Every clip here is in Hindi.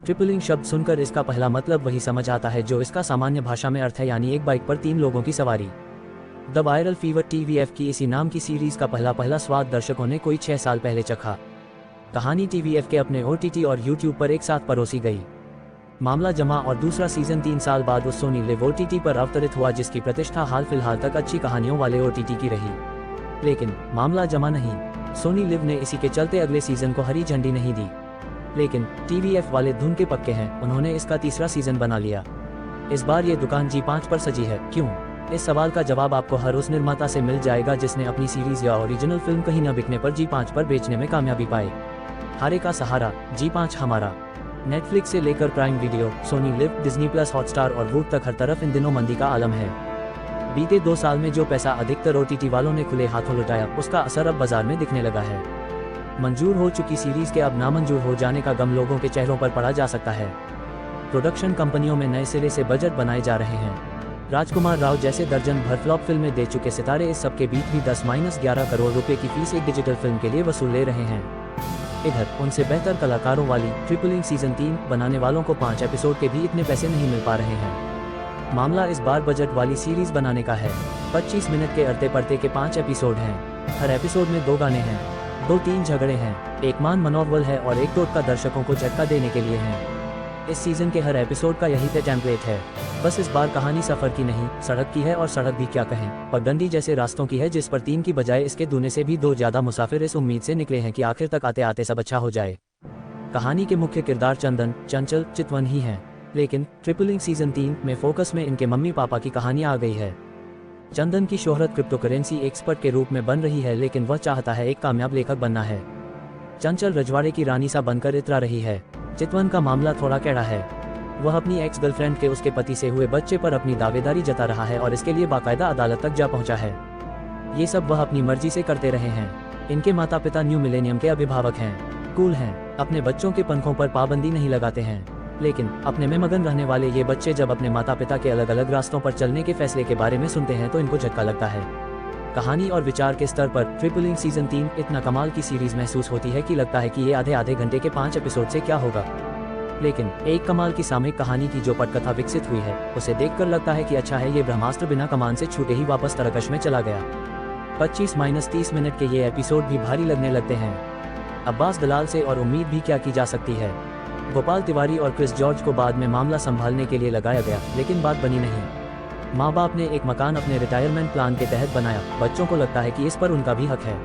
ट्रिपलिंग शब्द सुनकर इसका पहला मतलब वही समझ आता है जो इसका सामान्य भाषा में अर्थ है, यानी एक बाइक पर 3 लोगों की सवारी। द वायरल फीवर टीवीएफ की इसी नाम की सीरीज का पहला स्वाद दर्शकों ने कोई 6 साल पहले चखा। कहानी टीवीएफ के अपने OTT और YouTube पर एक साथ परोसी गई। मामला जमा और दूसरा सीजन 3 साल बाद उस सोनी लिव OTT पर अवतरित हुआ, जिसकी प्रतिष्ठा हाल फिलहाल तक अच्छी कहानियों वाले OTT की रही। लेकिन मामला जमा नहीं, सोनी लिव ने इसी के चलते अगले सीजन को हरी झंडी नहीं दी। लेकिन टीवीएफ वाले धुन के पक्के हैं, उन्होंने इसका तीसरा सीजन बना लिया। इस बार ये दुकान G5 पर सजी है। क्यों? इस सवाल का जवाब आपको हर उस निर्माता से मिल जाएगा जिसने अपनी सीरीज या ओरिजिनल फिल्म कहीं न बिकने पर G5 पर बेचने में कामयाबी पाई। हारे का सहारा, G5 हमारा। नेटफ्लिक्स से लेकर Prime Video, Sony Liv, Disney Plus, Hotstar और वूट तक हर तरफ इन दिनों मंदी का आलम है। बीते 2 साल में जो पैसा अधिकतर OTT वालों ने खुले हाथों लुटाया, उसका असर अब बाजार में दिखने लगा है। मंजूर हो चुकी सीरीज के अब नामंजूर हो जाने का गम लोगों के चेहरों पर पड़ा जा सकता है। प्रोडक्शन कंपनियों में नए सिरे से बजट बनाए जा रहे हैं। राजकुमार राव जैसे दर्जन भर फ्लॉप फिल्में दे चुके सितारे इस सब के बीच भी 10-11 करोड़ रुपए की फीस एक डिजिटल फिल्म के लिए वसूल ले रहे हैं। इधर उनसे बेहतर कलाकारों वाली ट्रिपलिंग सीजन 3 बनाने वालों को 5 एपिसोड के भी इतने पैसे नहीं मिल पा रहे हैं। मामला इस बार बजट वाली सीरीज बनाने का है। 25 मिनट के अड़ते पड़ते के 5 एपिसोड हैं। हर एपिसोड में 2 गाने हैं, 2-3 झगड़े हैं, एक मान मनोबल है और एक टोटका दर्शकों को झटका देने के लिए है। इस सीजन के हर एपिसोड का यही टेम्पलेट है। बस इस बार कहानी सफर की नहीं, सड़क की है, और सड़क भी क्या कहें, पगडंडी जैसे रास्तों की है, जिस पर 3 की बजाय इसके दूने से भी 2 ज्यादा मुसाफिर इस उम्मीद से निकले हैं कि आखिर तक आते आते सब अच्छा हो जाए। कहानी के मुख्य किरदार चंदन, चंचल, चितवन ही हैं। लेकिन ट्रिपलिंग सीजन 3 में फोकस में इनके मम्मी पापा की कहानी आ गई है। चंदन की शोहरत क्रिप्टोकरेंसी एक्सपर्ट के रूप में बन रही है, लेकिन वह चाहता है एक कामयाब लेखक बनना है। चंचल रजवाड़े की रानी सा बनकर इतरा रही है। चितवन का मामला थोड़ा कैड़ा है। वह अपनी एक्स गर्लफ्रेंड के उसके पति से हुए बच्चे पर अपनी दावेदारी जता रहा है और इसके लिए बाकायदा अदालत तक जा पहुंचा है। ये सब वह अपनी मर्जी से करते रहे हैं। इनके माता पिता न्यू मिलेनियम के अभिभावक हैं, कूल हैं, अपने बच्चों के पंखों पर पाबंदी नहीं लगाते हैं। लेकिन अपने में मगन रहने वाले ये बच्चे जब अपने माता पिता के अलग अलग रास्तों पर चलने के फैसले के बारे में सुनते हैं तो इनको झटका लगता है। कहानी और विचार के स्तर पर ट्रिपलिंग सीजन 3 इतना कमाल की सीरीज महसूस होती है कि लगता है कि ये आधे घंटे के 5 एपिसोड से क्या होगा। लेकिन एक कमाल की सामयिक कहानी की जो पटकथा विकसित हुई है, उसे देखकर लगता है कि अच्छा है ये ब्रह्मास्त्र बिना कमान से छूटे ही वापस तरकश में चला गया। 25-30 मिनट के ये एपिसोड भी भारी लगने लगते हैं। अब्बास दलाल से और उम्मीद भी क्या की जा सकती है। गोपाल तिवारी और क्रिस जॉर्ज को बाद में मामला संभालने के लिए लगाया गया, लेकिन बात बनी नहीं। माँ बाप ने एक मकान अपने रिटायरमेंट प्लान के तहत बनाया। बच्चों को लगता है कि इस पर उनका भी हक है।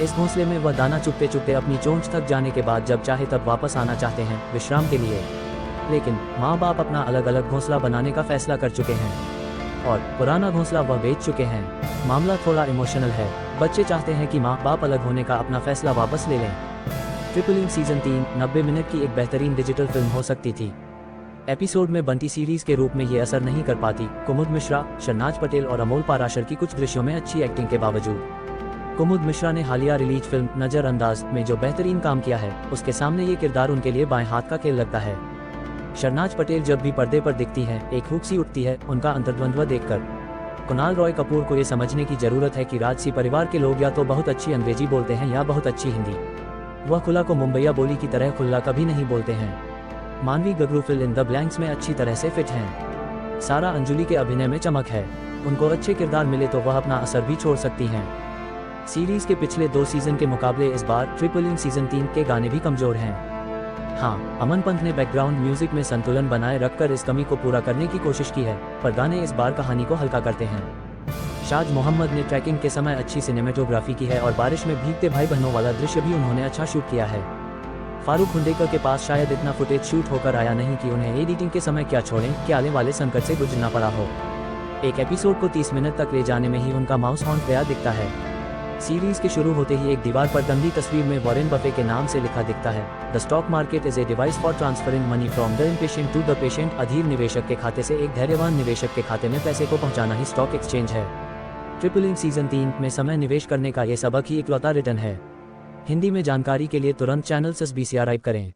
इस घोंसले में वह दाना चुगते चुगते अपनी चोंच थक जाने के बाद जब चाहे तब वापस आना चाहते हैं विश्राम के लिए। लेकिन माँ बाप अपना अलग अलग घोंसला बनाने का फैसला कर चुके हैं और पुराना घोंसला वह बेच चुके हैं। मामला थोड़ा इमोशनल है। बच्चे चाहते हैं कि माँ बाप अलग होने का अपना फैसला वापस ले लें। ट्रिपलिंग सीजन 3 90 मिनट की एक बेहतरीन डिजिटल फिल्म हो सकती थी। एपिसोड में बंटी सीरीज के रूप में ये असर नहीं कर पाती। कुमुद मिश्रा, शरनाज पटेल और अमोल पाराशर की कुछ दृश्यों में अच्छी एक्टिंग के बावजूद। कुमुद मिश्रा ने हालिया रिलीज फिल्म नजरअंदाज में जो बेहतरीन काम किया है, उसके सामने ये किरदार उनके लिए बाएं हाथ का खेल लगता है। शरनाज पटेल जब भी पर्दे पर दिखती हैं, एक हुक सी उठती है उनका अंतर्द्वंद्व देखकर। कुणाल रॉय कपूर को ये समझने की जरूरत है कि राजसी परिवार के लोग या तो बहुत अच्छी अंग्रेजी बोलते हैं या बहुत अच्छी हिंदी। वह खुला को मुंबईया बोली की तरह खुला कभी नहीं बोलते हैं। मानवी Gagroo fill in the blanks में अच्छी तरह से फिट हैं। सारा अंजुली के अभिनय में चमक है। उनको अच्छे किरदार मिले तो वह अपना असर भी छोड़ सकती हैं। सीरीज के पिछले 2 सीजन के मुकाबले इस बार ट्रिपलिंग सीजन 3 के गाने भी कमजोर हैं। हाँ, अमन पंत ने बैकग्राउंड म्यूजिक में संतुलन बनाए रखकर इस कमी को पूरा करने की कोशिश की है, पर गाने इस बार कहानी को हल्का करते हैं। शाज मोहम्मद ने ट्रैकिंग के समय अच्छी सिनेमेटोग्राफी की है और बारिश में भीगते भाई बहनों वाला दृश्य भी उन्होंने अच्छा शूट किया है। फारूक हुंडेकर के पास शायद इतना फुटेज शूट होकर आया नहीं कि उन्हें एडिटिंग के समय क्या छोड़ें कि आने वाले संकट से गुजरना पड़ा हो। एक एपिसोड को 30 मिनट तक ले जाने में ही उनका माउस हॉर्न गया दिखता है। सीरीज के शुरू होते ही एक दीवार पर गंदी तस्वीर में वॉरेन बफे के नाम से लिखा दिखता है, the stock market is a device for transferring money from the impatient to the patient. अधीर निवेशक के खाते से एक धैर्यवान निवेशक के खाते में पैसे को पहुंचाना ही स्टॉक एक्सचेंज है। ट्रिपलिंग सीजन 3 में समय निवेश करने का ये सबक ही इकलौता रिटर्न है। हिंदी में जानकारी के लिए तुरंत चैनल सब्सक्राइब करें।